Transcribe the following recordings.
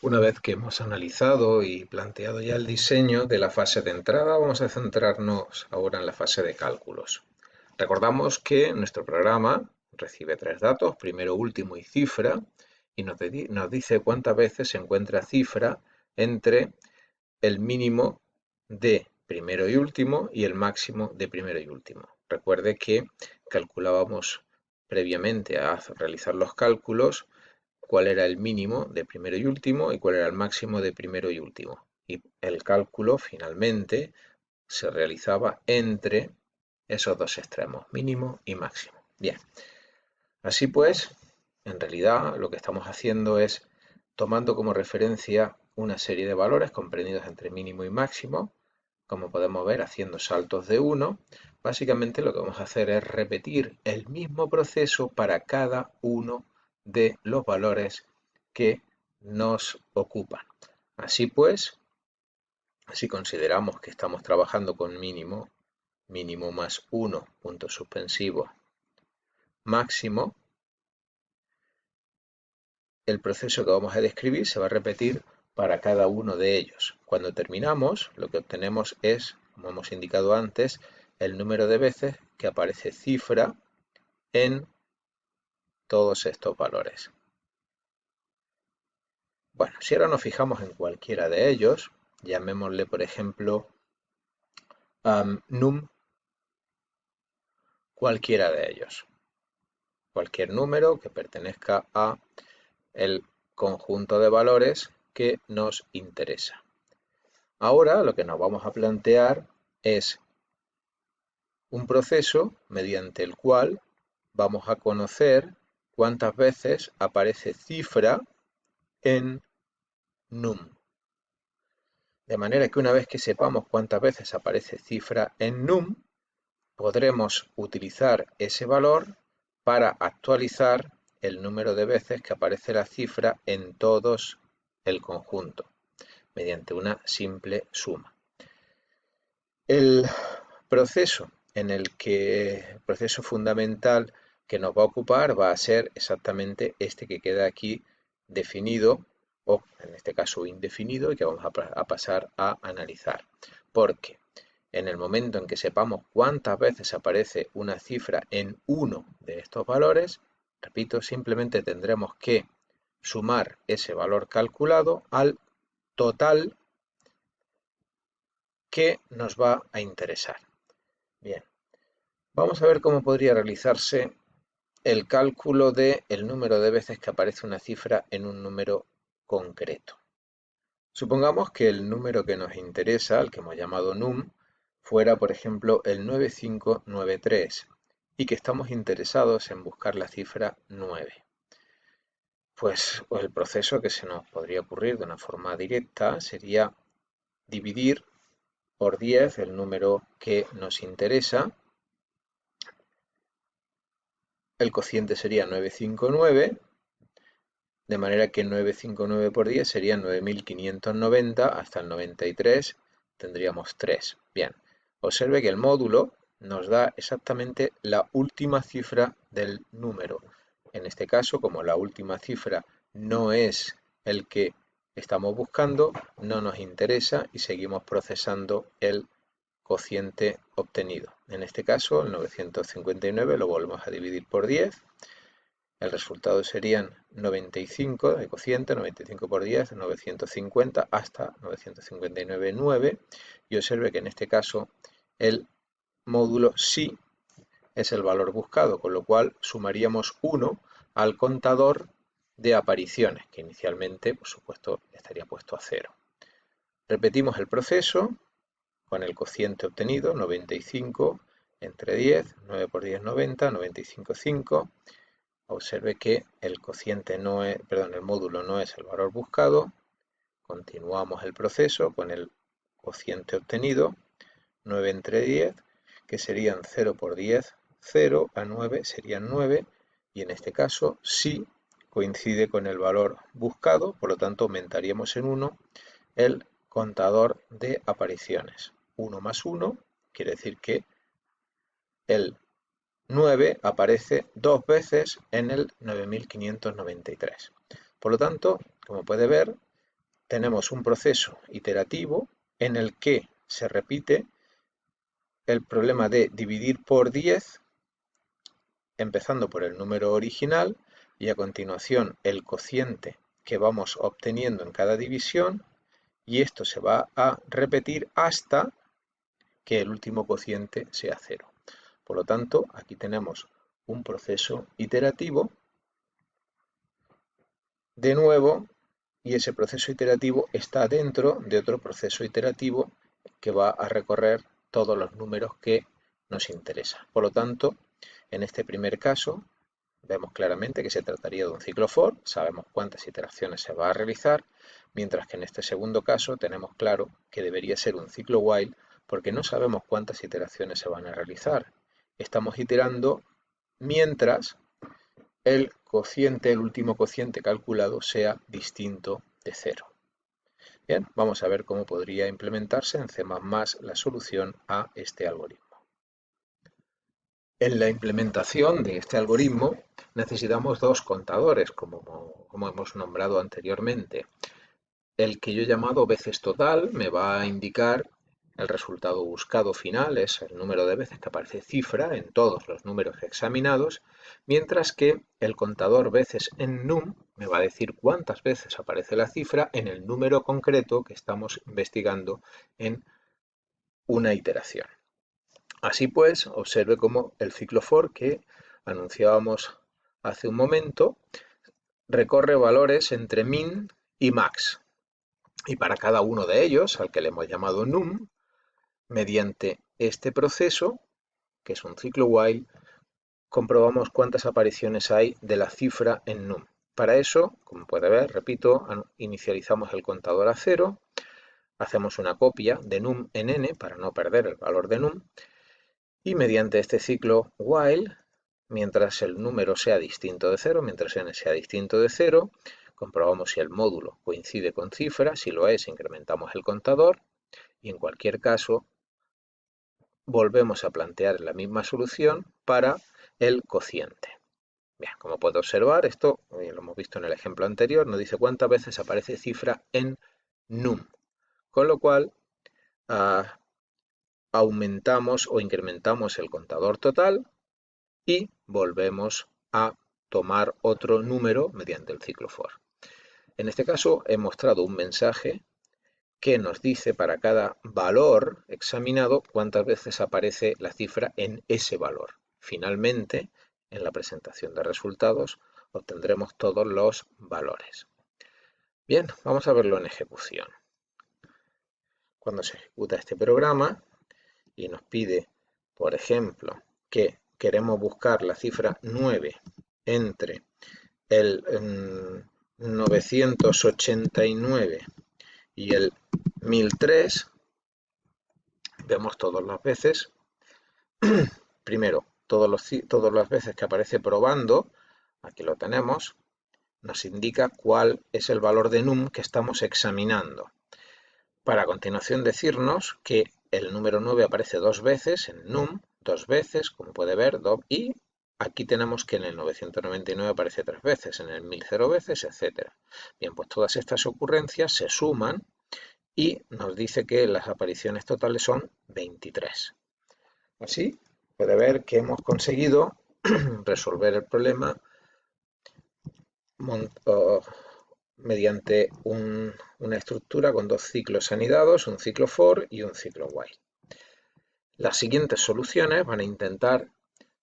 Una vez que hemos analizado y planteado ya el diseño de la fase de entrada, vamos a centrarnos ahora en la fase de cálculos. Recordamos que nuestro programa recibe tres datos, primero, último y cifra, y nos dice cuántas veces se encuentra cifra entre el mínimo de primero y último y el máximo de primero y último. Recuerde que calculábamos previamente a realizar los cálculos cuál era el mínimo de primero y último y cuál era el máximo de primero y último. Y el cálculo finalmente se realizaba entre esos dos extremos, mínimo y máximo. Bien, así pues, en realidad lo que estamos haciendo es tomando como referencia una serie de valores comprendidos entre mínimo y máximo, como podemos ver haciendo saltos de 1. Básicamente lo que vamos a hacer es repetir el mismo proceso para cada uno de los valores que nos ocupan. Así pues, si consideramos que estamos trabajando con mínimo, mínimo más 1, punto suspensivo, máximo, el proceso que vamos a describir se va a repetir para cada uno de ellos. Cuando terminamos, lo que obtenemos es, como hemos indicado antes, el número de veces que aparece cifra en todos estos valores. Bueno, si ahora nos fijamos en cualquiera de ellos, llamémosle por ejemplo num, cualquiera de ellos. Cualquier número que pertenezca a el conjunto de valores que nos interesa. Ahora lo que nos vamos a plantear es un proceso mediante el cual vamos a conocer cuántas veces aparece cifra en num. De manera que una vez que sepamos cuántas veces aparece cifra en num, podremos utilizar ese valor para actualizar el número de veces que aparece la cifra en todos el conjunto, mediante una simple suma. El proceso el proceso fundamental que nos va a ocupar va a ser exactamente este que queda aquí definido, o en este caso indefinido, y que vamos a pasar a analizar. Porque en el momento en que sepamos cuántas veces aparece una cifra en uno de estos valores, repito, simplemente tendremos que sumar ese valor calculado al total que nos va a interesar. Bien, vamos a ver cómo podría realizarse el cálculo del número de veces que aparece una cifra en un número concreto. Supongamos que el número que nos interesa, el que hemos llamado num, fuera, por ejemplo, el 9593 y que estamos interesados en buscar la cifra 9. Pues el proceso que se nos podría ocurrir de una forma directa sería dividir por 10 el número que nos interesa. El cociente sería 959, de manera que 959 por 10 sería 9590, hasta el 93 tendríamos 3. Bien, observe que el módulo nos da exactamente la última cifra del número. En este caso, como la última cifra no es el que estamos buscando, no nos interesa y seguimos procesando el cociente obtenido. En este caso, el 959 lo volvemos a dividir por 10. El resultado serían 95 de cociente, 95 por 10, 950 hasta 959,9. Y observe que en este caso el módulo sí es el valor buscado, con lo cual sumaríamos 1 al contador de apariciones, que inicialmente, por supuesto, estaría puesto a 0. Repetimos el proceso con el cociente obtenido, 95 entre 10, 9 por 10, 90, 95,5. Observe que el cociente no es, perdón, el módulo no es el valor buscado. Continuamos el proceso con el cociente obtenido, 9 entre 10, que serían 0 por 10, 0 a 9 serían 9, y en este caso sí coincide con el valor buscado, por lo tanto aumentaríamos en 1 el contador de apariciones. 1 más 1 quiere decir que el 9 aparece dos veces en el 9593. Por lo tanto, como puede ver, tenemos un proceso iterativo en el que se repite el problema de dividir por 10, empezando por el número original y a continuación el cociente que vamos obteniendo en cada división, y esto se va a repetir hasta que el último cociente sea 0. Por lo tanto, aquí tenemos un proceso iterativo de nuevo, y ese proceso iterativo está dentro de otro proceso iterativo que va a recorrer todos los números que nos interesan. Por lo tanto, en este primer caso, vemos claramente que se trataría de un ciclo for, sabemos cuántas iteraciones se va a realizar, mientras que en este segundo caso tenemos claro que debería ser un ciclo while porque no sabemos cuántas iteraciones se van a realizar. Estamos iterando mientras el último cociente calculado sea distinto de 0. Bien, vamos a ver cómo podría implementarse en C++ la solución a este algoritmo. En la implementación de este algoritmo necesitamos dos contadores, como hemos nombrado anteriormente. El que yo he llamado veces total me va a indicar el resultado buscado final, es el número de veces que aparece cifra en todos los números examinados, mientras que el contador veces en num me va a decir cuántas veces aparece la cifra en el número concreto que estamos investigando en una iteración. Así pues, observe cómo el ciclo for que anunciábamos hace un momento recorre valores entre min y max. Y para cada uno de ellos, al que le hemos llamado num, mediante este proceso, que es un ciclo while, comprobamos cuántas apariciones hay de la cifra en num. Para eso, como puede ver, repito, inicializamos el contador a 0, hacemos una copia de num en n para no perder el valor de num, y mediante este ciclo while, mientras el número sea distinto de 0, mientras n sea distinto de 0, comprobamos si el módulo coincide con cifra, si lo es, incrementamos el contador, y en cualquier caso, volvemos a plantear la misma solución para el cociente. Bien, como puede observar, esto lo hemos visto en el ejemplo anterior, nos dice cuántas veces aparece cifra en num, con lo cual aumentamos o incrementamos el contador total y volvemos a tomar otro número mediante el ciclo for. En este caso he mostrado un mensaje que nos dice para cada valor examinado cuántas veces aparece la cifra en ese valor. Finalmente, en la presentación de resultados, obtendremos todos los valores. Bien, vamos a verlo en ejecución. Cuando se ejecuta este programa y nos pide, por ejemplo, que queremos buscar la cifra 9 entre el 989 y el 1003, vemos todas las veces, primero, todas las veces que aparece probando, aquí lo tenemos, nos indica cuál es el valor de num que estamos examinando. Para a continuación decirnos que el número 9 aparece dos veces en num, dos veces, como puede ver, y aquí tenemos que en el 999 aparece tres veces, en el 1000 0 veces, etc. Bien, pues todas estas ocurrencias se suman y nos dice que las apariciones totales son 23. Así, puede ver que hemos conseguido resolver el problema mediante una estructura con dos ciclos anidados, un ciclo for y un ciclo while. Las siguientes soluciones van a intentar,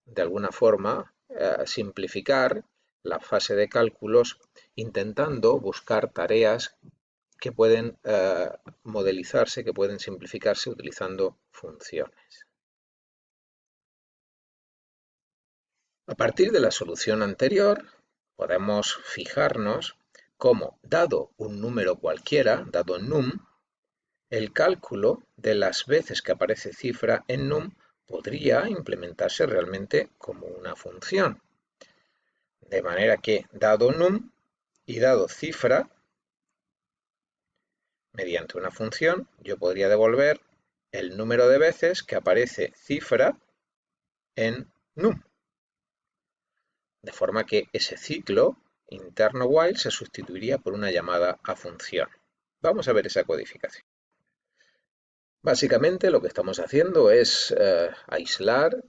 de alguna forma, simplificar la fase de cálculos, intentando buscar tareas que pueden modelizarse, que pueden simplificarse utilizando funciones. A partir de la solución anterior, podemos fijarnos cómo, dado un número cualquiera, dado num, el cálculo de las veces que aparece cifra en num podría implementarse realmente como una función. De manera que, dado num y dado cifra, mediante una función, yo podría devolver el número de veces que aparece cifra en num. De forma que ese ciclo interno while se sustituiría por una llamada a función. Vamos a ver esa codificación. Básicamente lo que estamos haciendo es aislar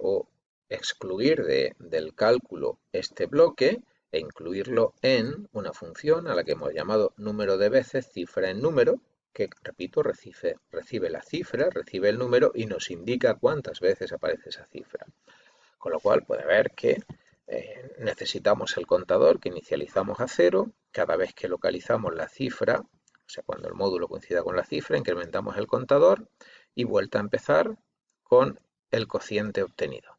o excluir del cálculo este bloque e incluirlo en una función a la que hemos llamado número de veces cifra en número, que, repito, recibe la cifra, recibe el número y nos indica cuántas veces aparece esa cifra. Con lo cual puede ver que necesitamos el contador que inicializamos a 0. Cada vez que localizamos la cifra, o sea, cuando el módulo coincida con la cifra, incrementamos el contador y vuelta a empezar con el cociente obtenido.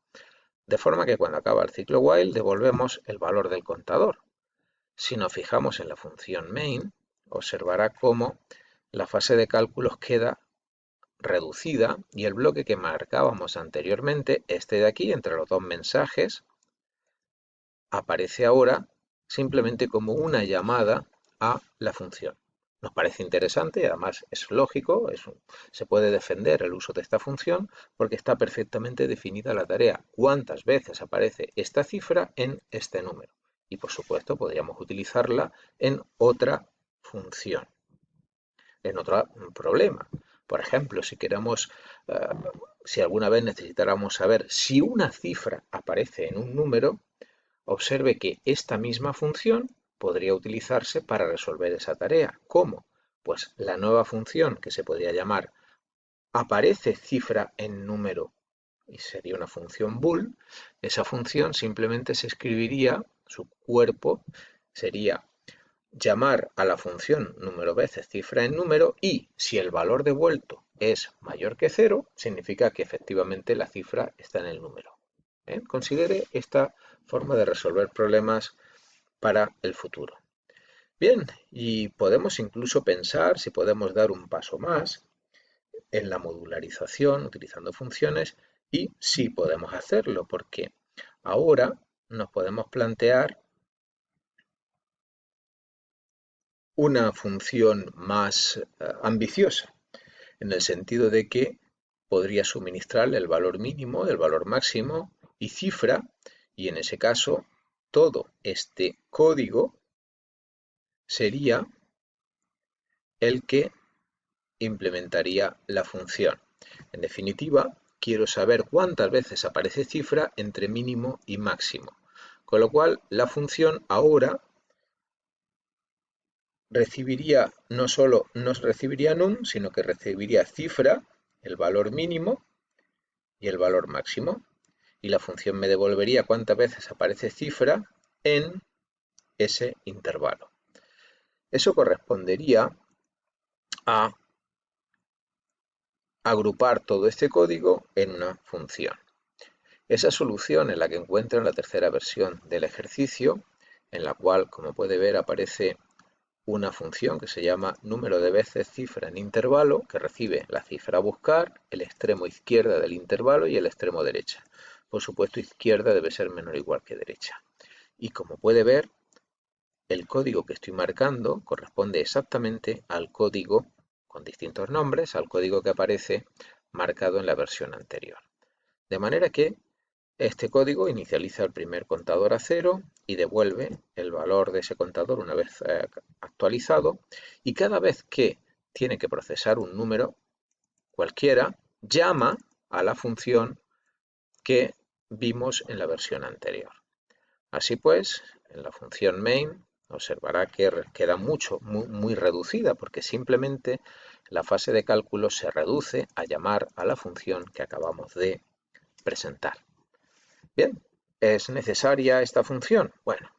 De forma que cuando acaba el ciclo while devolvemos el valor del contador. Si nos fijamos en la función main, observará cómo la fase de cálculos queda reducida y el bloque que marcábamos anteriormente, este de aquí, entre los dos mensajes, aparece ahora simplemente como una llamada a la función. Nos parece interesante y además es lógico, se puede defender el uso de esta función porque está perfectamente definida la tarea. ¿Cuántas veces aparece esta cifra en este número? Y por supuesto podríamos utilizarla en otra función, en otro problema. Por ejemplo, si alguna vez necesitáramos saber si una cifra aparece en un número, observe que esta misma función podría utilizarse para resolver esa tarea. ¿Cómo? Pues la nueva función que se podría llamar aparece cifra en número y sería una función bool. Esa función simplemente se escribiría, su cuerpo sería llamar a la función número veces cifra en número y si el valor devuelto es mayor que 0, significa que efectivamente la cifra está en el número. Considere esta forma de resolver problemas para el futuro. Bien, y podemos incluso pensar si podemos dar un paso más en la modularización utilizando funciones y sí podemos hacerlo porque ahora nos podemos plantear una función más ambiciosa, en el sentido de que podría suministrarle el valor mínimo, el valor máximo y cifra, y en ese caso todo este código sería el que implementaría la función. En definitiva, quiero saber cuántas veces aparece cifra entre mínimo y máximo, con lo cual la función ahora recibiría, no solo nos recibiría num, sino que recibiría cifra, el valor mínimo y el valor máximo. Y la función me devolvería cuántas veces aparece cifra en ese intervalo. Eso correspondería a agrupar todo este código en una función. Esa solución es la que encuentro en la tercera versión del ejercicio, en la cual, como puede ver, aparece una función que se llama número de veces cifra en intervalo, que recibe la cifra a buscar, el extremo izquierda del intervalo y el extremo derecha. Por supuesto, izquierda debe ser menor o igual que derecha. Y como puede ver, el código que estoy marcando corresponde exactamente al código, con distintos nombres, al código que aparece marcado en la versión anterior. De manera que este código inicializa el primer contador a 0 y devuelve el valor de ese contador una vez actualizado, y cada vez que tiene que procesar un número cualquiera, llama a la función que vimos en la versión anterior. Así pues, en la función main observará que queda muy reducida porque simplemente la fase de cálculo se reduce a llamar a la función que acabamos de presentar. Bien, ¿es necesaria esta función? Bueno,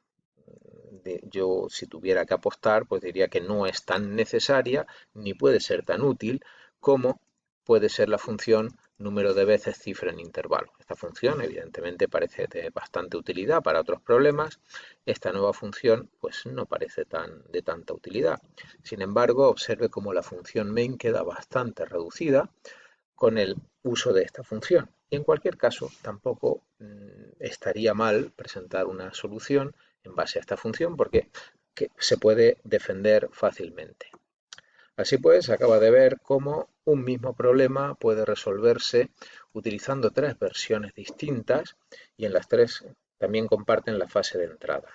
yo si tuviera que apostar, pues diría que no es tan necesaria ni puede ser tan útil como puede ser la función número de veces cifra en intervalo. Esta función evidentemente parece de bastante utilidad para otros problemas. Esta nueva función pues no parece de tanta utilidad. Sin embargo, observe cómo la función main queda bastante reducida con el uso de esta función. Y en cualquier caso, tampoco estaría mal presentar una solución en base a esta función porque se puede defender fácilmente. Así pues, acaba de ver cómo un mismo problema puede resolverse utilizando tres versiones distintas y en las tres también comparten la fase de entrada.